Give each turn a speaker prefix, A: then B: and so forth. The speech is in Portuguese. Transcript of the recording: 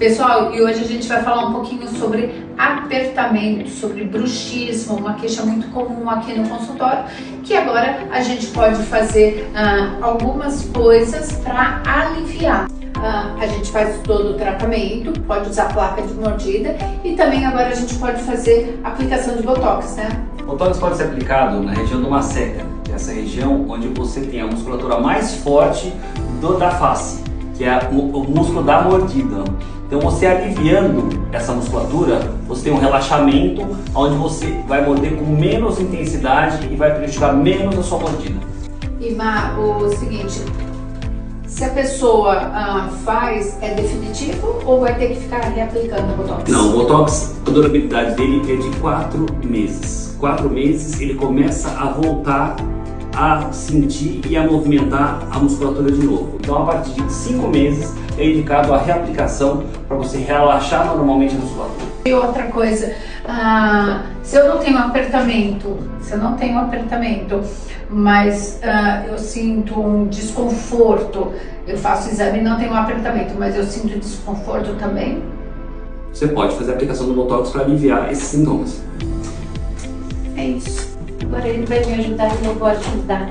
A: Pessoal, e hoje a gente vai falar um pouquinho sobre apertamento, sobre bruxismo, uma queixa muito comum aqui no consultório, que agora a gente pode fazer algumas coisas para aliviar. A gente faz todo o tratamento, pode usar placa de mordida e também agora a gente pode fazer aplicação de Botox, né?
B: Botox pode ser aplicado na região do masseter, que é essa região onde você tem a musculatura mais forte da face, que é o músculo da mordida. Então você aliviando essa musculatura, você tem um relaxamento onde você vai morder com menos intensidade e vai prejudicar menos a sua mordida.
A: E o seguinte, se a pessoa faz, é definitivo ou vai ter que ficar reaplicando o Botox?
B: Não, o Botox, a durabilidade dele é de 4 meses. 4 meses ele começa a voltar a sentir e a movimentar a musculatura de novo. Então a partir de 5 meses é indicado a reaplicação para você relaxar normalmente a musculatura.
A: E outra coisa, se eu não tenho apertamento, mas eu sinto um desconforto, eu faço o exame e não tenho apertamento, mas eu sinto desconforto também?
B: Você pode fazer a aplicação do Botox para aliviar esses sintomas.
A: É isso. Agora ele vai me ajudar e eu vou ajudar.